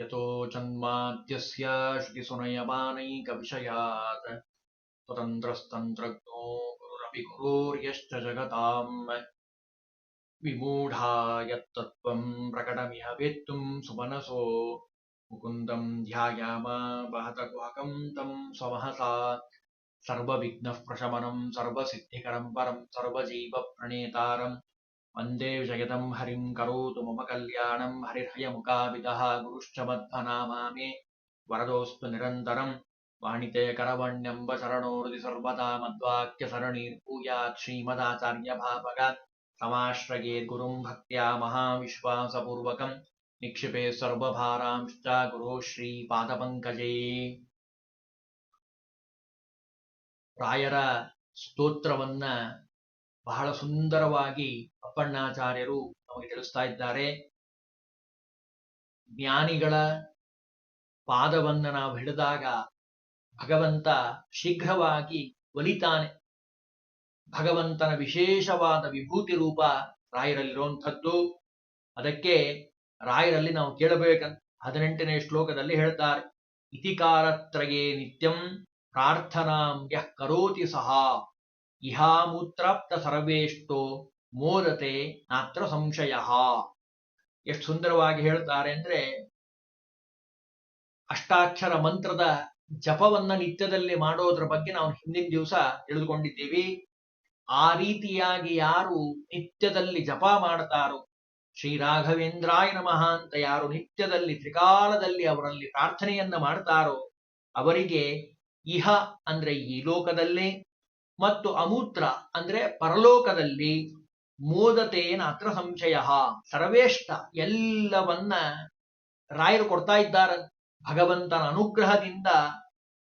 ಯತೋ ಜನ್ಮಾದ್ಯಸ್ಯ ಶ್ರುತಿಸುನಯಮಾನೈಕವಿಷಯಾತ್ ಸ್ವತಂತ್ರಸ್ತಂತ್ರಜ್ಞೋ ಗುರುರಪಿ ಗುರೋರ್ಯಶ್ಚ ಜಗತಾಂ ವಿಮೂಢಾ ಯತ್ತತ್ವಂ ಪ್ರಕಟಮಿಹ ವೇತ್ತುಂ ಸುಮನಸೋ ಮುಕುಂದಂ ಧ್ಯಾಯಾಮ ವಹತ ಗುಹಕಂ ತಂ ಸ್ವಮಹಸಾ ಸರ್ವವಿಘ್ನಃ ಪ್ರಶಮನಂ ಸರ್ವಸಿದ್ಧಿಕರಂ ಪರಂ ಸರ್ವಜೀವ ಪ್ರಣೇತಾರಂ ವಂದೇ ವಿಜಯದಂ ಹರಿಂ ಕರೋತು ಮಮ ಕಲ್ಯಾಣಂ ಹರಿರ್ಹಯಮುಖಾಭಿದಃ ಗುರುಶ್ಚ ಮಧ್ವನಾಮಾಮೇ ವರದೋಸ್ತು ನಿರಂತರಂ ವಾಣಿತೆ ಕರವಣ್ಯಂಬ ಶರಣೋರ್ದಿ ಸರ್ವದಾ ಮಧ್ವಾಕ್ಯ ಸರಣೀರ್ಭೂಯಾತ್ ಶ್ರೀಮದಾಚಾರ್ಯ ಭಾವಗ ಸಮಾಶ್ರಯೇದ್ಗುರುಂ ಭಕ್ತ್ಯಾ ಮಹಾವಿಶ್ವಾಸಪೂರ್ವಕಂ ನಿಕ್ಷಿಪೇ ಸರ್ವಭಾರಾಂಶ್ಚ ಗುರೋ ಶ್ರೀಪಾದಪಂಕಜೇ. ರಾಯರ ಸ್ತೋತ್ರವನ್ನ ಬಹಳ ಸುಂದರವಾಗಿ ಅಪ್ಪಣ್ಣಾಚಾರ್ಯರು ನಮಗೆ ತಿಳಿಸ್ತಾ ಇದ್ದಾರೆ. ಜ್ಞಾನಿಗಳ ಪಾದವನ್ನ ನಾವು ಹಿಡಿದಾಗ ಭಗವಂತ ಶೀಘ್ರವಾಗಿ ಒಲಿತಾನೆ. ಭಗವಂತನ ವಿಶೇಷವಾದ ವಿಭೂತಿ ರೂಪ ರಾಯರಲ್ಲಿರುವಂಥದ್ದು. ಅದಕ್ಕೆ ರಾಯರಲ್ಲಿ ನಾವು ಕೇಳಬೇಕಂತ 18ನೇ ಶ್ಲೋಕದಲ್ಲಿ ಹೇಳ್ತಾರೆ, ಇತಿಕಾರತ್ರಯೇ ನಿತ್ಯಂ ಪ್ರಾರ್ಥನಾಂ ಯಃ ಕರೋತಿ ಸಹ ಇಹಾಮೂತ್ರಾಪ್ತ ಸರ್ವೇಷ್ಟೋ ಮೋದತೆ ನಾತ್ರ ಸಂಶಯ. ಎಷ್ಟು ಸುಂದರವಾಗಿ ಹೇಳ್ತಾರೆ ಅಂದ್ರೆ, ಅಷ್ಟಾಕ್ಷರ ಮಂತ್ರದ ಜಪವನ್ನ ನಿತ್ಯದಲ್ಲಿ ಮಾಡೋದ್ರ ಬಗ್ಗೆ ನಾವು ಹಿಂದಿನ ದಿವಸ ತಿಳಿದುಕೊಂಡಿದ್ದೀವಿ. ಆ ರೀತಿಯಾಗಿ ಯಾರು ನಿತ್ಯದಲ್ಲಿ ಜಪ ಮಾಡ್ತಾರೋ, ಶ್ರೀ ರಾಘವೇಂದ್ರಾಯ ನಮಃ ಅಂತ ಯಾರು ನಿತ್ಯದಲ್ಲಿ ತ್ರಿಕಾಲದಲ್ಲಿ ಅವರಲ್ಲಿ ಪ್ರಾರ್ಥನೆಯನ್ನ ಮಾಡ್ತಾರೋ ಅವರಿಗೆ ಇಹ ಅಂದ್ರೆ ಈ ಲೋಕದಲ್ಲಿ ಮತ್ತು ಅಮೂತ್ರ ಅಂದ್ರೆ ಪರಲೋಕದಲ್ಲಿ ಮೋದತೇನ ಅತ್ರ ಸಂಶಯ ಸರ್ವೇಷ್ಟ ಎಲ್ಲವನ್ನ ರಾಯರು ಕೊಡ್ತಾ ಇದ್ದಾರೆ. ಭಗವಂತನ ಅನುಗ್ರಹದಿಂದ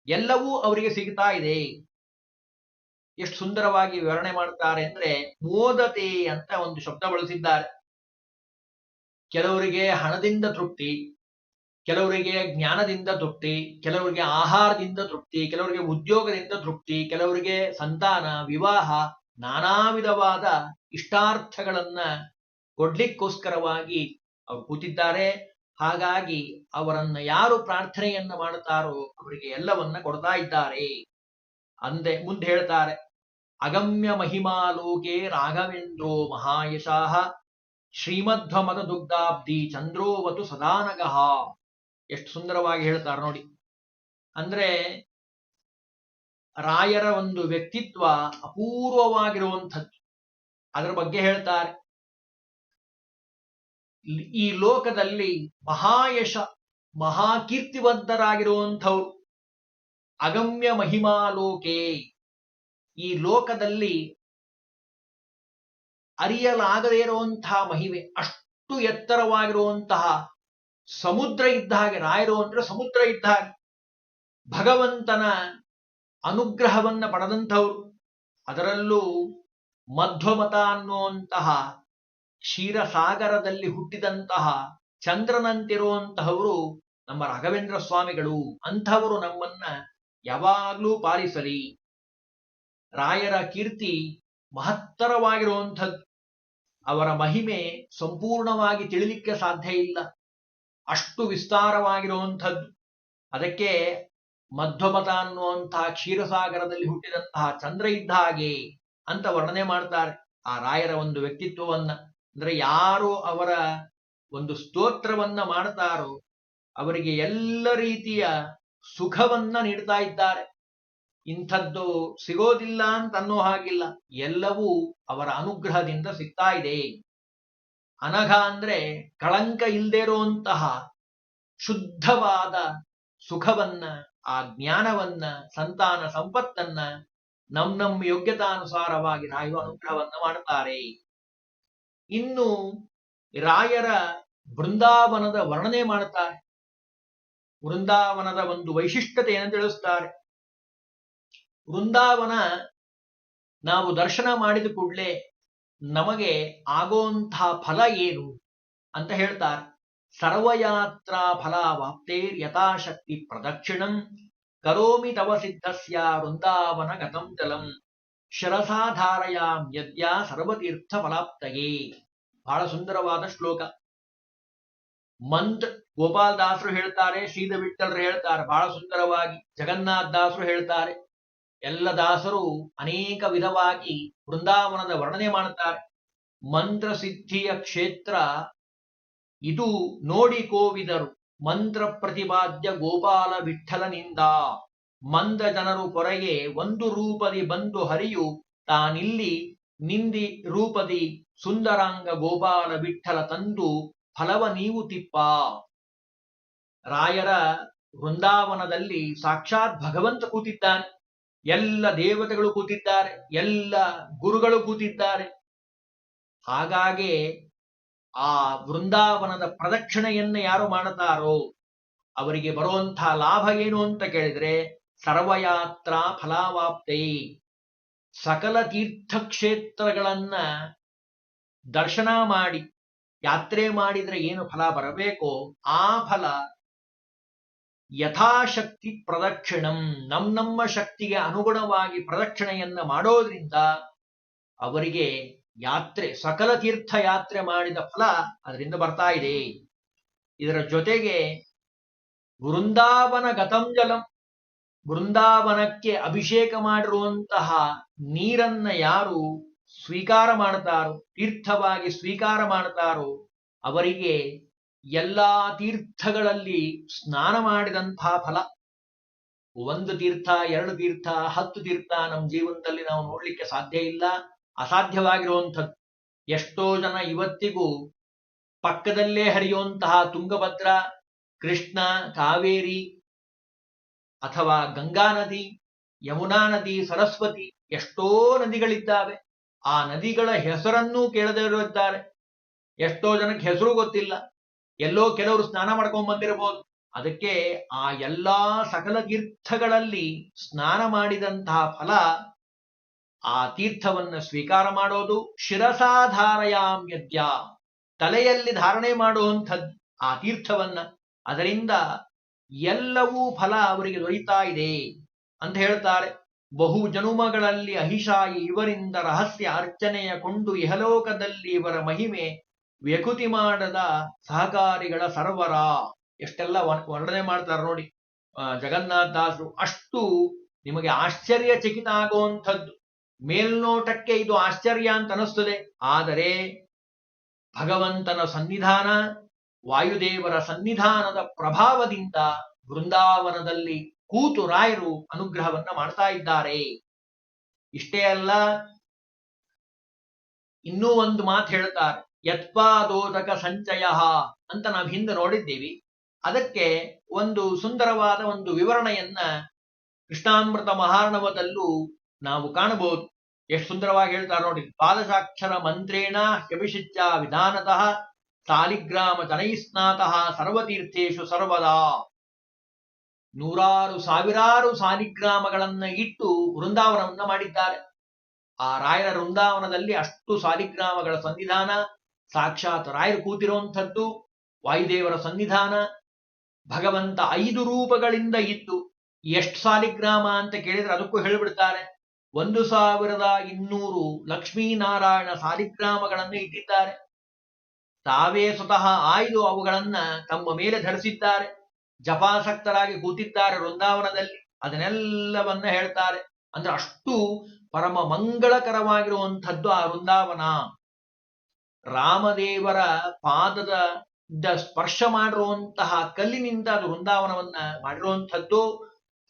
ಎಲ್ಲವೂ ಅವರಿಗೆ ಸಿಗ್ತಾ ಇದೆ. ಎಷ್ಟು ಸುಂದರವಾಗಿ ವಿವರಣೆ ಮಾಡ್ತಾರೆ ಅಂದ್ರೆ, ಮೋದತೆ ಅಂತ ಒಂದು ಶಬ್ದ ಬಳಸಿದ್ದಾರೆ. ಕೆಲವರಿಗೆ ಹಣದಿಂದ ತೃಪ್ತಿ, ಕೆಲವರಿಗೆ ಜ್ಞಾನದಿಂದ ತೃಪ್ತಿ, ಕೆಲವರಿಗೆ ಆಹಾರದಿಂದ ತೃಪ್ತಿ, ಕೆಲವರಿಗೆ ಉದ್ಯೋಗದಿಂದ ತೃಪ್ತಿ, ಕೆಲವರಿಗೆ ಸಂತಾನ, ವಿವಾಹ, ನಾನಾ ವಿಧವಾದ ಇಷ್ಟಾರ್ಥಗಳನ್ನ ಕೊಡ್ಲಿಕ್ಕೋಸ್ಕರವಾಗಿ ಅವರು ಕೂತಿದ್ದಾರೆ. ಹಾಗಾಗಿ ಅವರನ್ನ ಯಾರು ಪ್ರಾರ್ಥನೆಯನ್ನ ಮಾಡುತ್ತಾರೋ ಅವರಿಗೆ ಎಲ್ಲವನ್ನ ಕೊಡ್ತಾ ಇದ್ದಾರೆ. ಮುಂದೆ ಹೇಳ್ತಾರೆ, ಅಗಮ್ಯ ಮಹಿಮಾಲೋಕೆ ರಾಘವೇಂದ್ರೋ ಮಹಾಯಶಾಹ ಶ್ರೀಮಧ್ವಮದ ದುಗ್ಧಾಬ್ಧಿ ಚಂದ್ರೋವತು ಸದಾನಗಃ. ಎಷ್ಟು ಸುಂದರವಾಗಿ ಹೇಳ್ತಾರೆ ನೋಡಿ. ಅಂದ್ರೆ ರಾಯರ ಒಂದು ವ್ಯಕ್ತಿತ್ವ ಅಪೂರ್ವವಾಗಿರುವಂಥದ್ದು. ಅದರ ಬಗ್ಗೆ ಹೇಳ್ತಾರೆ, ಈ ಲೋಕದಲ್ಲಿ ಮಹಾಯಶ ಮಹಾಕೀರ್ತಿವಂತರಾಗಿರುವಂಥವ್ರು. ಅಗಮ್ಯ ಮಹಿಮಾಲೋಕೆ, ಈ ಲೋಕದಲ್ಲಿ ಅರಿಯಲಾಗದೇ ಇರುವಂತಹ ಮಹಿಮೆ, ಅಷ್ಟು ಎತ್ತರವಾಗಿರುವಂತಹ ಸಮುದ್ರ ಇದ್ದ ಹಾಗೆ. ರಾಯರು ಅಂದ್ರೆ ಸಮುದ್ರ ಇದ್ದ ಹಾಗೆ. ಭಗವಂತನ ಅನುಗ್ರಹವನ್ನ ಪಡೆದಂಥವ್ರು. ಅದರಲ್ಲೂ ಮಧ್ವಮತ ಅನ್ನುವಂತಹ ಕ್ಷೀರಸಾಗರದಲ್ಲಿ ಹುಟ್ಟಿದಂತಹ ಚಂದ್ರನಂತಿರುವಂತಹವರು ನಮ್ಮ ರಾಘವೇಂದ್ರ ಸ್ವಾಮಿಗಳು. ಅಂಥವರು ನಮ್ಮನ್ನ ಯಾವಾಗ್ಲೂ ಪಾಲಿಸಲಿ. ರಾಯರ ಕೀರ್ತಿ ಮಹತ್ತರವಾಗಿರುವಂಥದ್ದು. ಅವರ ಮಹಿಮೆ ಸಂಪೂರ್ಣವಾಗಿ ತಿಳಿಲಿಕ್ಕೆ ಸಾಧ್ಯ ಇಲ್ಲ, ಅಷ್ಟು ವಿಸ್ತಾರವಾಗಿರುವಂಥದ್ದು. ಅದಕ್ಕೆ ಮಧ್ವಮತ ಅನ್ನುವಂತಹ ಕ್ಷೀರಸಾಗರದಲ್ಲಿ ಹುಟ್ಟಿದಂತಹ ಚಂದ್ರ ಇದ್ದ ಹಾಗೆ ಅಂತ ವರ್ಣನೆ ಮಾಡ್ತಾರೆ ಆ ರಾಯರ ಒಂದು ವ್ಯಕ್ತಿತ್ವವನ್ನ. ಅಂದ್ರೆ ಯಾರು ಅವರ ಒಂದು ಸ್ತೋತ್ರವನ್ನ ಮಾಡ್ತಾರೋ ಅವರಿಗೆ ಎಲ್ಲ ರೀತಿಯ ಸುಖವನ್ನ ನೀಡ್ತಾ ಇದ್ದಾರೆ. ಇಂಥದ್ದು ಸಿಗೋದಿಲ್ಲ ಅಂತ ಅನ್ನೋ ಹಾಗಿಲ್ಲ, ಎಲ್ಲವೂ ಅವರ ಅನುಗ್ರಹದಿಂದ ಸಿಗ್ತಾ ಇದೆ. ಅನಘ ಅಂದ್ರೆ ಕಳಂಕ ಇಲ್ಲದೆ ಇರುವಂತಹ ಶುದ್ಧವಾದ ಸುಖವನ್ನ, ಆ ಜ್ಞಾನವನ್ನ, ಸಂತಾನ ಸಂಪತ್ತನ್ನ ನಮ್ಮ ಯೋಗ್ಯತಾನುಸಾರವಾಗಿ ರಾಯರು ಅನುಗ್ರಹವನ್ನ ಮಾಡ್ತಾರೆ. ಇನ್ನು ರಾಯರ ಬೃಂದಾವನದ ವರ್ಣನೆ ಮಾಡ್ತಾರೆ. ವೃಂದಾವನದ ಒಂದು ವೈಶಿಷ್ಟ್ಯತೆಯನ್ನು ತಿಳಿಸ್ತಾರೆ. ವೃಂದಾವನ ನಾವು ದರ್ಶನ ಮಾಡಿದ ಕೂಡಲೇ ನಮಗೆ ಆಗೋಂತಹ ಫಲ ಏನು ಅಂತ ಹೇಳ್ತಾರೆ. ಸರ್ವಯಾತ್ರಾ ಫಲಾವಾಪ್ತೇರ್ ಯಥಾಶಕ್ತಿ ಪ್ರದಕ್ಷಿಣಂ ಕರೋಮಿ ತವ ಸಿದ್ಧಸ್ಯ ವೃಂದಾವನ ಗತಂ ಜಲಂ ಶಿರಸಾಧಾರಯಾಂ ಯದ್ಯ ಸರ್ವತೀರ್ಥ ಫಲಾಪ್ತಯೇ. ಬಹಳ ಸುಂದರವಾದ ಶ್ಲೋಕ. ಮಂತ್ರ ಗೋಪಾಲದಾಸರು ಹೇಳ್ತಾರೆ, ಶ್ರೀಧ ವಿಠ್ಠಲರು ಹೇಳ್ತಾರೆ ಬಹಳ ಸುಂದರವಾಗಿ, ಜಗನ್ನಾಥ ದಾಸರು ಹೇಳ್ತಾರೆ. ಎಲ್ಲ ದಾಸರು ಅನೇಕ ವಿಧವಾಗಿ ವೃಂದಾವನದ ವರ್ಣನೆ ಮಾಡುತ್ತಾರೆ. ಮಂತ್ರ ಸಿದ್ಧಿಯ ಕ್ಷೇತ್ರ ಇದು ನೋಡಿ ಕೋವಿದರು, ಮಂತ್ರ ಪ್ರತಿಪಾದ್ಯ ಗೋಪಾಲ ವಿಠ್ಠಲನಿಂದ. ಮಂದ ಜನರು ಕೊರಗೆ ಒಂದು ರೂಪದಿ ಬಂದು ಹರಿಯು, ತಾನಿಲ್ಲಿ ನಿಂದಿ ರೂಪದಿ ಸುಂದರಾಂಗ ಗೋಪಾಲ ವಿಠ್ಠಲ ತಂದು ಫಲವ ನೀವು ತಿಪ್ಪ. ರಾಯರ ವೃಂದಾವನದಲ್ಲಿ ಸಾಕ್ಷಾತ್ ಭಗವಂತ ಕೂತಿದ್ದಾನೆ, ಎಲ್ಲ ದೇವತೆಗಳು ಕೂತಿದ್ದಾರೆ, ಎಲ್ಲ ಗುರುಗಳು ಕೂತಿದ್ದಾರೆ. ಹಾಗಾಗಿ ಆ ವೃಂದಾವನದ ಪ್ರದಕ್ಷಿಣೆಯನ್ನು ಯಾರು ಮಾಡುತ್ತಾರೋ ಅವರಿಗೆ ಬರುವಂತಹ ಲಾಭ ಏನು ಅಂತ ಕೇಳಿದ್ರೆ, ಸರ್ವಯಾತ್ರಾ ಫಲಾವಾಪ್ತೈ. ಸಕಲ ತೀರ್ಥಕ್ಷೇತ್ರಗಳನ್ನ ದರ್ಶನ ಮಾಡಿ ಯಾತ್ರೆ ಮಾಡಿದ್ರೆ ಏನು ಫಲ ಬರಬೇಕೋ ಆ ಫಲ ಯಥಾಶಕ್ತಿ ಪ್ರದಕ್ಷಿಣಂ, ನಮ್ಮ ಶಕ್ತಿಗೆ ಅನುಗುಣವಾಗಿ ಪ್ರದಕ್ಷಿಣೆಯನ್ನ ಮಾಡೋದ್ರಿಂದ ಅವರಿಗೆ ಯಾತ್ರೆ, ಸಕಲ ತೀರ್ಥ ಯಾತ್ರೆ ಮಾಡಿದ ಫಲ ಅದರಿಂದ ಬರ್ತಾ ಇದೆ. ಇದರ ಜೊತೆಗೆ ವೃಂದಾವನ ಗತಂ ಜಲಂ, ವೃಂದಾವನಕ್ಕೆ ಅಭಿಷೇಕ ಮಾಡಿರುವಂತಹ ನೀರನ್ನ ಯಾರು ಸ್ವೀಕಾರ ಮಾಡ್ತಾರೋ, ತೀರ್ಥವಾಗಿ ಸ್ವೀಕಾರ ಮಾಡ್ತಾರೋ ಅವರಿಗೆ ಎಲ್ಲಾ ತೀರ್ಥಗಳಲ್ಲಿ ಸ್ನಾನ ಮಾಡಿದಂತಹ ಫಲ. ಒಂದು ತೀರ್ಥ, 2 ತೀರ್ಥ, 10 ತೀರ್ಥ ನಮ್ಮ ಜೀವನದಲ್ಲಿ ನಾವು ನೋಡ್ಲಿಕ್ಕೆ ಸಾಧ್ಯ ಇಲ್ಲ, ಅಸಾಧ್ಯವಾಗಿರುವಂಥದ್ದು. ಎಷ್ಟೋ ಜನ ಇವತ್ತಿಗೂ ಪಕ್ಕದಲ್ಲೇ ಹರಿಯುವಂತಹ ತುಂಗಭದ್ರ, ಕೃಷ್ಣ, ಕಾವೇರಿ ಅಥವಾ ಗಂಗಾ ನದಿ, ಯಮುನಾ ನದಿ, ಸರಸ್ವತಿ, ಎಷ್ಟೋ ನದಿಗಳಿದ್ದಾವೆ. ಆ ನದಿಗಳ ಹೆಸರನ್ನೂ ಕೇಳದೇ ಇದ್ದಾರೆ. ಎಷ್ಟೋ ಜನಕ್ಕೆ ಹೆಸರು ಗೊತ್ತಿಲ್ಲ, ಎಲ್ಲೋ ಕೆಲವರು ಸ್ನಾನ ಮಾಡ್ಕೊಂಡ್ ಬಂದಿರಬಹುದು. ಅದಕ್ಕೆ ಆ ಎಲ್ಲಾ ಸಕಲ ತೀರ್ಥಗಳಲ್ಲಿ ಸ್ನಾನ ಮಾಡಿದಂತಹ ಫಲ, ಆ ತೀರ್ಥವನ್ನ ಸ್ವೀಕಾರ ಮಾಡೋದು. ಶಿರಸಾಧಾರಯಾಂ ಯದ್ಯ, ತಲೆಯಲ್ಲಿ ಧಾರಣೆ ಮಾಡುವಂಥದ್ದು ಆ ತೀರ್ಥವನ್ನ, ಅದರಿಂದ ಎಲ್ಲವೂ ಫಲ ಅವರಿಗೆ ದೊರೀತಾ ಇದೆ ಅಂತ ಹೇಳ್ತಾರೆ. ಬಹು ಜನುಮಗಳಲ್ಲಿ ಅಹಿಶಾಯಿ ಇವರಿಂದ ರಹಸ್ಯ ಅರ್ಚನೆಯ ಕೊಂಡು ಇಹಲೋಕದಲ್ಲಿ ಇವರ ಮಹಿಮೆ ವ್ಯಕುತಿ ಮಾಡದ ಸಹಕಾರಿಗಳ ಸರ್ವರ. ಎಷ್ಟೆಲ್ಲ ವರ್ಣನೆ ಮಾಡ್ತಾರೆ ನೋಡಿ ಜಗನ್ನಾಥ ದಾಸರು. ಅಷ್ಟು ನಿಮಗೆ ಆಶ್ಚರ್ಯಚಕಿತ ಆಗುವಂಥದ್ದು. ಮೇಲ್ನೋಟಕ್ಕೆ ಇದು ಆಶ್ಚರ್ಯ ಅಂತ ಅನಿಸ್ತದೆ, ಆದರೆ ಭಗವಂತನ ಸನ್ನಿಧಾನ, ವಾಯುದೇವರ ಸನ್ನಿಧಾನದ ಪ್ರಭಾವದಿಂದ ವೃಂದಾವನದಲ್ಲಿ ಕೂತು ರಾಯರು ಅನುಗ್ರಹವನ್ನ ಮಾಡ್ತಾ ಇದ್ದಾರೆ. ಇಷ್ಟೇ ಅಲ್ಲ, ಇನ್ನೂ ಒಂದು ಮಾತು ಹೇಳ್ತಾರೆ, ಯತ್ಪಾದೋದಕ ಸಂಚಯ ಅಂತ ನಾವು ಹಿಂದೆ ನೋಡಿದ್ದೀವಿ. ಅದಕ್ಕೆ ಒಂದು ಸುಂದರವಾದ ಒಂದು ವಿವರಣೆಯನ್ನ ಕೃಷ್ಣಾಮೃತ ಮಹಾರ್ಣವದಲ್ಲೂ ನಾವು ಕಾಣಬಹುದು. ಎಷ್ಟು ಸುಂದರವಾಗಿ ಹೇಳ್ತಾರೆ ನೋಡಿ. ದ್ವಾದಶಾಕ್ಷರ ಮಂತ್ರೇಣ ಹ್ಯಭಿಷಿಚ್ಯ ವಿಧಾನತಃ ಸಾಲಿಗ್ರಾಮ ಜನೈಸ್ನಾತಃ ಸರ್ವತೀರ್ಥೇಶು ಸರ್ವದಾ. 100 ಸಾವಿರಾರು ಸಾಲಿಗ್ರಾಮಗಳನ್ನ ಇಟ್ಟು ವೃಂದಾವನವನ್ನ ಮಾಡಿದ್ದಾರೆ. ಆ ರಾಯರ ವೃಂದಾವನದಲ್ಲಿ ಅಷ್ಟು ಸಾಲಿಗ್ರಾಮಗಳ ಸನ್ನಿಧಾನ, ಸಾಕ್ಷಾತ್ ರಾಯರು ಕೂತಿರುವಂಥದ್ದು, ವಾಯುದೇವರ ಸನ್ನಿಧಾನ, ಭಗವಂತ 5 ರೂಪಗಳಿಂದ ಇದ್ದು. ಎಷ್ಟು ಸಾಲಿಗ್ರಾಮ ಅಂತ ಕೇಳಿದ್ರೆ ಅದಕ್ಕೂ ಹೇಳಿಬಿಡ್ತಾರೆ. 1200 ಲಕ್ಷ್ಮೀನಾರಾಯಣ ಸಾಲಿಗ್ರಾಮಗಳನ್ನು ಇಟ್ಟಿದ್ದಾರೆ. ತಾವೇ ಸ್ವತಃ ಆಯ್ದು ಅವುಗಳನ್ನ ತಮ್ಮ ಮೇಲೆ ಧರಿಸಿದ್ದಾರೆ. ಜಪಾಸಕ್ತರಾಗಿ ಕೂತಿದ್ದಾರೆ ವೃಂದಾವನದಲ್ಲಿ. ಅದನ್ನೆಲ್ಲವನ್ನ ಹೇಳ್ತಾರೆ. ಅಂದ್ರೆ ಅಷ್ಟು ಪರಮ ಮಂಗಳಕರವಾಗಿರುವಂಥದ್ದು ಆ ವೃಂದಾವನ. ರಾಮದೇವರ ಪಾದದ ಸ್ಪರ್ಶ ಮಾಡಿರುವಂತಹ ಕಲ್ಲಿನಿಂದ ಅದು ವೃಂದಾವನವನ್ನ ಮಾಡಿರುವಂಥದ್ದು.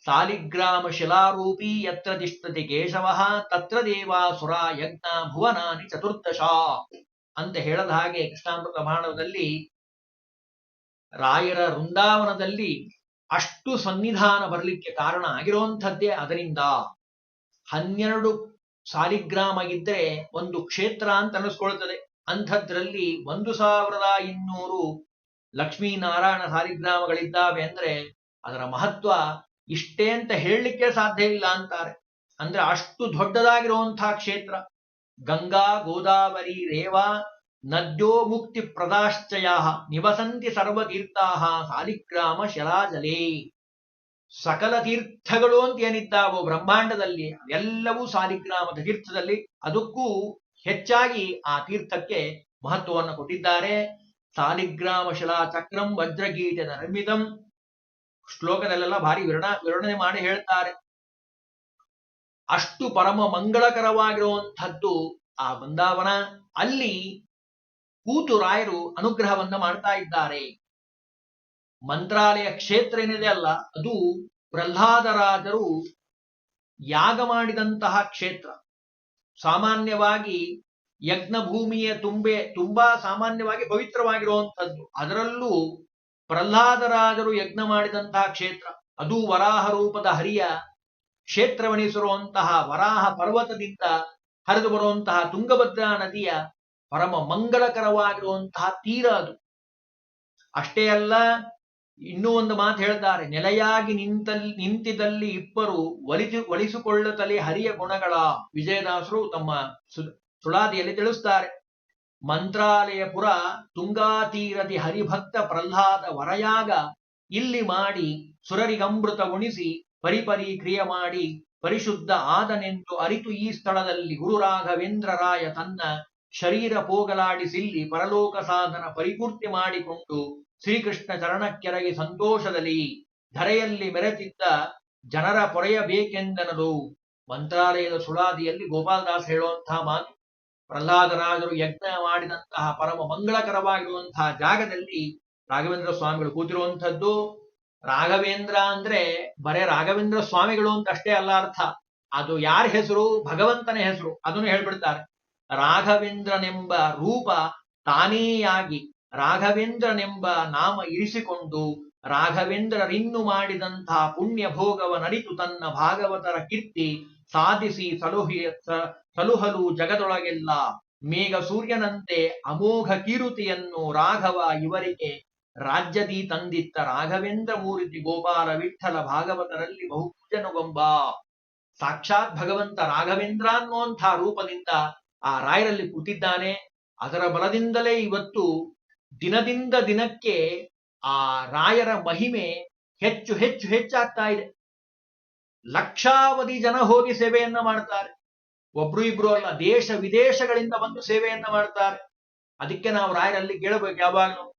ಸಾಲಿಗ್ರಾಮ ಶಿಲಾರೂಪಿ ಯತ್ರ ತಿಷ್ಠತಿ ಕೇಶವ ತತ್ರ ದೇವಾಸುರ ಯಜ್ಞ ಭುವನಾನಿ ಚತುರ್ದಶ ಅಂತ ಹೇಳದ ಹಾಗೆ ಕೃಷ್ಣಾಮೃತ ಮಹಾರ್ಣವದಲ್ಲಿ ರಾಯರ ವೃಂದಾವನದಲ್ಲಿ ಅಷ್ಟು ಸನ್ನಿಧಾನ ಬರಲಿಕ್ಕೆ ಕಾರಣ ಆಗಿರುವಂಥದ್ದೇ ಅದರಿಂದ. 12 ಸಾಲಿಗ್ರಾಮ ಇದ್ರೆ ಒಂದು ಕ್ಷೇತ್ರ ಅಂತ ಅನಿಸ್ಕೊಳ್ತದೆ. ಅಂಥದ್ರಲ್ಲಿ 1200 ಲಕ್ಷ್ಮೀನಾರಾಯಣ ಸಾಲಿಗ್ರಾಮಗಳಿದ್ದಾವೆ ಅಂದ್ರೆ ಅದರ ಮಹತ್ವ ಇಷ್ಟೇ ಅಂತ ಹೇಳಲಿಕ್ಕೆ ಸಾಧ್ಯ ಇಲ್ಲ ಅಂತಾರೆ. ಅಂದ್ರೆ ಅಷ್ಟು ದೊಡ್ಡದಾಗಿರುವಂತಹ ಕ್ಷೇತ್ರ. ಗಂಗಾ ಗೋದಾವರಿ ರೇವಾ ನದ್ಯೋ ಮುಕ್ತಿ ಪ್ರದಾಶ್ಚಯ ನಿವಸಂತಿ ಸರ್ವತೀರ್ಥಾ ಸಾಲಿಗ್ರಾಮ ಶಿಲಾಜಲೇ. ಸಕಲ ತೀರ್ಥಗಳು ಅಂತ ಏನಿದ್ದಾವೋ ಬ್ರಹ್ಮಾಂಡದಲ್ಲಿ ಎಲ್ಲವೂ ಸಾಲಿಗ್ರಾಮದ ತೀರ್ಥದಲ್ಲಿ. ಅದಕ್ಕೂ ಹೆಚ್ಚಾಗಿ ಆ ತೀರ್ಥಕ್ಕೆ ಮಹತ್ವವನ್ನು ಕೊಟ್ಟಿದ್ದಾರೆ. ಸಾಲಿಗ್ರಾಮ ಶಿಲಾ ಚಕ್ರಂ ವಜ್ರಗೀತೆ ನಿರ್ಮಿತಂ. ಶ್ಲೋಕದಲ್ಲೆಲ್ಲ ಭಾರಿ ವಿವರಣೆ ಮಾಡಿ ಹೇಳ್ತಾರೆ. ಅಷ್ಟು ಪರಮ ಮಂಗಳಕರವಾಗಿರುವಂಥದ್ದು ಆ ಬೃಂದಾವನ. ಅಲ್ಲಿ ಕೂತು ರಾಯರು ಅನುಗ್ರಹವನ್ನ ಮಾಡ್ತಾ ಇದ್ದಾರೆ. ಮಂತ್ರಾಲಯ ಕ್ಷೇತ್ರ ಏನಿದೆ ಅಲ್ಲ, ಅದು ಪ್ರಹ್ಲಾದರಾಜರು ಯಾಗ ಮಾಡಿದಂತಹ ಕ್ಷೇತ್ರ. ಸಾಮಾನ್ಯವಾಗಿ ಯಜ್ಞ ಭೂಮಿಯ ತುಂಬಾ ಸಾಮಾನ್ಯವಾಗಿ ಪವಿತ್ರವಾಗಿರುವಂಥದ್ದು. ಅದರಲ್ಲೂ ಪ್ರಹ್ಲಾದರಾಜರು ಯಜ್ಞ ಮಾಡಿದಂತಹ ಕ್ಷೇತ್ರ, ಅದು ವರಾಹ ರೂಪದ ಹರಿಯ ಕ್ಷೇತ್ರವೆನಿಸಿರುವಂತಹ ವರಾಹ ಪರ್ವತದಿಂದ ಹರಿದು ಬರುವಂತಹ ತುಂಗಭದ್ರಾ ನದಿಯ ಪರಮ ಮಂಗಳಕರವಾಗಿರುವಂತಹ ತೀರ ಅದು. ಅಷ್ಟೇ ಅಲ್ಲ, ಇನ್ನೂ ಒಂದು ಮಾತು ಹೇಳ್ತಾರೆ, ನೆಲೆಯಾಗಿ ನಿಂತಿದಲ್ಲಿ ಇಬ್ಬರು ಒಲಿಸಿಕೊಳ್ಳುತ್ತಲೇ ಹರಿಯ ಗುಣಗಳ. ವಿಜಯದಾಸರು ತಮ್ಮ ಸುಳಾದಿಯಲ್ಲಿ ತಿಳಿಸ್ತಾರೆ. ಮಂತ್ರಾಲಯಪುರ ತುಂಗಾತೀರದಿ ಹರಿಭಕ್ತ ಪ್ರಹ್ಲಾದ ವರಯಾಗ ಇಲ್ಲಿ ಮಾಡಿ ಸುರರಿಗಮೃತ ಉಣಿಸಿ ಪರಿಪರಿ ಕ್ರಿಯೆ ಮಾಡಿ ಪರಿಶುದ್ಧ ಆದನೆಂದು ಅರಿತು ಈ ಸ್ಥಳದಲ್ಲಿ ಗುರು ರಾಘವೇಂದ್ರ ರಾಯ ತನ್ನ ಶರೀರ ಪೋಗಲಾಡಿಸಿಲ್ಲಿ ಪರಲೋಕ ಸಾಧನ ಪರಿಪೂರ್ತಿ ಮಾಡಿಕೊಂಡು ಶ್ರೀಕೃಷ್ಣ ಚರಣಕ್ಕೆರಗಿ ಸಂತೋಷದಲ್ಲಿ ಧರೆಯಲ್ಲಿ ಮೆರೆತಿದ್ದ ಜನರ ಪೊರೆಯಬೇಕೆಂದನದು. ಮಂತ್ರಾಲಯದ ಸುಳಾದಿಯಲ್ಲಿ ಗೋಪಾಲದಾಸ್ ಹೇಳುವಂತಹ ಮಾತು. ಪ್ರಹ್ಲಾದರಾಜರು ಯಜ್ಞ ಮಾಡಿದಂತಹ ಪರಮ ಮಂಗಳಕರವಾಗಿರುವಂತಹ ಜಾಗದಲ್ಲಿ ರಾಘವೇಂದ್ರ ಸ್ವಾಮಿಗಳು ಕೂತಿರುವಂಥದ್ದು. ರಾಘವೇಂದ್ರ ಅಂದ್ರೆ ಬರೇ ರಾಘವೇಂದ್ರ ಸ್ವಾಮಿಗಳು ಅಂತ ಅಷ್ಟೇ ಅಲ್ಲ ಅರ್ಥ. ಅದು ಯಾರ ಹೆಸರು? ಭಗವಂತನ ಹೆಸರು. ಅದನ್ನು ಹೇಳ್ಬಿಡ್ತಾರೆ. ರಾಘವೇಂದ್ರನೆಂಬ ರೂಪ ತಾನೇಯಾಗಿ ರಾಘವೇಂದ್ರನೆಂಬ ನಾಮ ಇರಿಸಿಕೊಂಡು ರಾಘವೇಂದ್ರರಿನ್ನು ಮಾಡಿದಂತಹ ಪುಣ್ಯ ಭೋಗವನರಿತು ತನ್ನ ಭಾಗವತರ ಕೀರ್ತಿ ಸಾಧಿಸಿ ಸಲುಹಲು ಜಗದೊಳಗೆಲ್ಲ ಮೇಘ ಸೂರ್ಯನಂತೆ ಅಮೋಘ ಕೀರುತಿಯನ್ನು ರಾಘವ ಇವರಿಗೆ ರಾಜ್ಯದಿ ತಂದಿತ್ತ ರಾಘವೇಂದ್ರ ಮೂರ್ತಿ ಗೋಪಾಲ ವಿಠಲ ಭಾಗವತರಲ್ಲಿ ಬಹುಪೂಜನಗೊಂಬ. ಸಾಕ್ಷಾತ್ ಭಗವಂತ ರಾಘವೇಂದ್ರ ಅನ್ನುವಂಥ ರೂಪದಿಂದ ಆ ರಾಯರಲ್ಲಿ ಕೂತಿದ್ದಾನೆ. ಅದರ ಬಲದಿಂದಲೇ ಇವತ್ತು ದಿನದಿಂದ ದಿನಕ್ಕೆ ಆ ರಾಯರ ಮಹಿಮೆ ಹೆಚ್ಚು ಹೆಚ್ಚು ಹೆಚ್ಚಾಗ್ತಾ ಇದೆ. ಲಕ್ಷಾವಧಿ ಜನ ಹೋಗಿ ಸೇವೆಯನ್ನ ಮಾಡ್ತಾರೆ. ಒಬ್ರು ಇಬ್ರು ಅಲ್ಲ, ದೇಶ ವಿದೇಶಗಳಿಂದ ಬಂದು ಸೇವೆಯನ್ನ ಮಾಡ್ತಾರೆ. ಅದಕ್ಕೆ ನಾವು ರಾಯರಲ್ಲಿ ಕೇಳಬೇಕು ಯಾವಾಗಲೂ,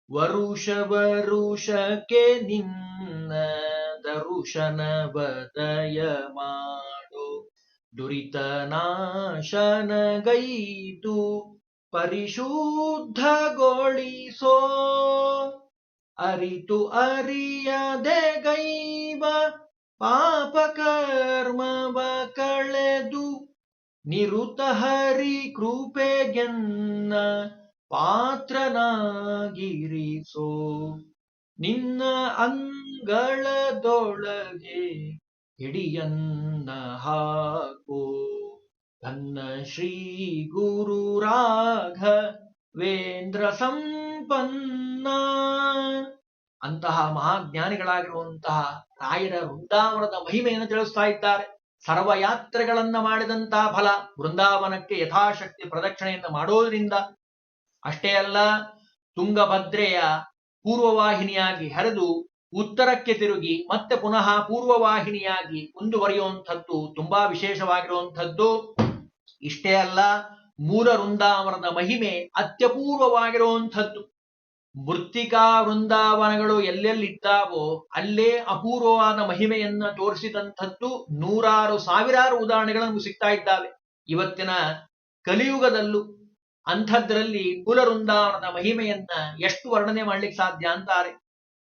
ವರುಷಕ್ಕೆ ನಿನ್ನ ದರುಶನ ಬದಯ ಮಾಡು ದುರಿತ ನಾಶನಗೈದು ಪರಿಶುದ್ಧಗೊಳಿಸೋ ಅರಿತು ಅರಿಯದೆ ಗೈವ ಪಾಪ ಕರ್ಮವ ಕಳೆದು ನಿರುತ ಹರಿ ಕೃಪೆಗೆನ್ನ ಪಾತ್ರನಾಗಿರಿಸೋ ನಿನ್ನ ಅಂಗಳದೊಳಗೆ ಹಿಡಿಯನ್ನ ಹಾಕೋ ತನ್ನ ಶ್ರೀ ಗುರು ರಾಘವೇಂದ್ರ ಸಂಪನ್ನ. ಅಂತಹ ಮಹಾಜ್ಞಾನಿಗಳಾಗಿರುವಂತಹ ರಾಯರ ವೃಂದಾವನದ ಮಹಿಮೆಯನ್ನು ತಿಳಿಸ್ತಾ ಇದ್ದಾರೆ. ಸರ್ವಯಾತ್ರೆಗಳನ್ನ ಮಾಡಿದಂತಹ ಫಲ ವೃಂದಾವನಕ್ಕೆ ಯಥಾಶಕ್ತಿ ಪ್ರದಕ್ಷಿಣೆಯನ್ನು ಮಾಡೋದ್ರಿಂದ. ಅಷ್ಟೇ ಅಲ್ಲ, ತುಂಗಭದ್ರೆಯ ಪೂರ್ವವಾಹಿನಿಯಾಗಿ ಹರಿದು ಉತ್ತರಕ್ಕೆ ತಿರುಗಿ ಮತ್ತೆ ಪುನಃ ಪೂರ್ವವಾಹಿನಿಯಾಗಿ ಮುಂದುವರಿಯುವಂಥದ್ದು ತುಂಬಾ ವಿಶೇಷವಾಗಿರುವಂಥದ್ದು. ಇಷ್ಟೇ ಅಲ್ಲ, ಮೂಲ ವೃಂದಾವನದ ಮಹಿಮೆ ಅತ್ಯಪೂರ್ವವಾಗಿರುವಂಥದ್ದು. ಮೃತ್ತಿಕಾ ವೃಂದಾವನಗಳು ಎಲ್ಲೆಲ್ಲಿದ್ದಾವೋ ಅಲ್ಲೇ ಅಪೂರ್ವವಾದ ಮಹಿಮೆಯನ್ನ ತೋರಿಸಿದಂಥದ್ದು ನೂರಾರು ಸಾವಿರಾರು ಉದಾಹರಣೆಗಳನ್ನು ಸಿಗ್ತಾ ಇದ್ದಾವೆ ಇವತ್ತಿನ ಕಲಿಯುಗದಲ್ಲೂ. ಅಂಥದ್ರಲ್ಲಿ ಮೂಲ ವೃಂದಾವನದ ಮಹಿಮೆಯನ್ನ ಎಷ್ಟು ವರ್ಣನೆ ಮಾಡ್ಲಿಕ್ಕೆ ಸಾಧ್ಯ ಅಂತಾರೆ.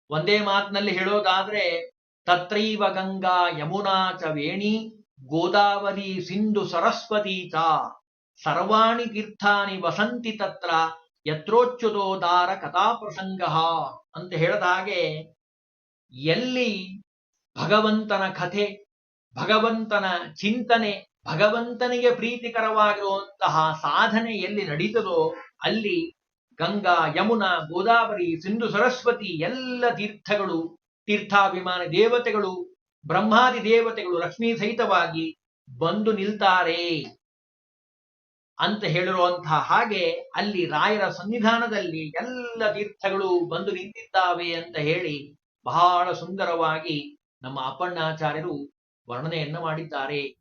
ಒಂದೇ ಮಾತಿನಲ್ಲಿ ಹೇಳೋದಾದ್ರೆ, ತತ್ರೈವ ಗಂಗಾ ಯಮುನಾ ಚ ವೇಣಿ ಗೋದಾವರಿ ಸಿಂಧು ಸರಸ್ವತಿ ಚ ಸರ್ವಾಣಿ ತೀರ್ಥಾನಿ ವಸಂತಿ ತತ್ರ ಯತ್ರೋಚ್ಯುತೋದಾರ ಕಥಾಪ್ರಸಂಗ ಅಂತ ಹೇಳಿದ ಹಾಗೆ, ಎಲ್ಲಿ ಭಗವಂತನ ಕಥೆ, ಭಗವಂತನ ಚಿಂತನೆ, ಭಗವಂತನಿಗೆ ಪ್ರೀತಿಕರವಾಗಿರುವಂತಹ ಸಾಧನೆ ಎಲ್ಲಿ ನಡೀತದೋ ಅಲ್ಲಿ ಗಂಗಾ, ಯಮುನಾ, ಗೋದಾವರಿ, ಸಿಂಧು ಸರಸ್ವತಿ ಎಲ್ಲ ತೀರ್ಥಗಳು, ತೀರ್ಥಾಭಿಮಾನಿ ದೇವತೆಗಳು, ಬ್ರಹ್ಮಾದಿ ದೇವತೆಗಳು ಲಕ್ಷ್ಮೀ ಸಹಿತವಾಗಿ ಬಂದು ನಿಲ್ತಾರೆ ಅಂತ ಹೇಳಿರುವಂತಹ ಹಾಗೆ ಅಲ್ಲಿ ರಾಯರ ಸನ್ನಿಧಾನದಲ್ಲಿ ಎಲ್ಲ ತೀರ್ಥಗಳು ಬಂದು ನಿಂತಿದ್ದಾವೆ ಅಂತ ಹೇಳಿ ಬಹಳ ಸುಂದರವಾಗಿ ನಮ್ಮ ಅಪ್ಪಣ್ಣಾಚಾರ್ಯರು ವರ್ಣನೆಯನ್ನ ಮಾಡಿದ್ದಾರೆ.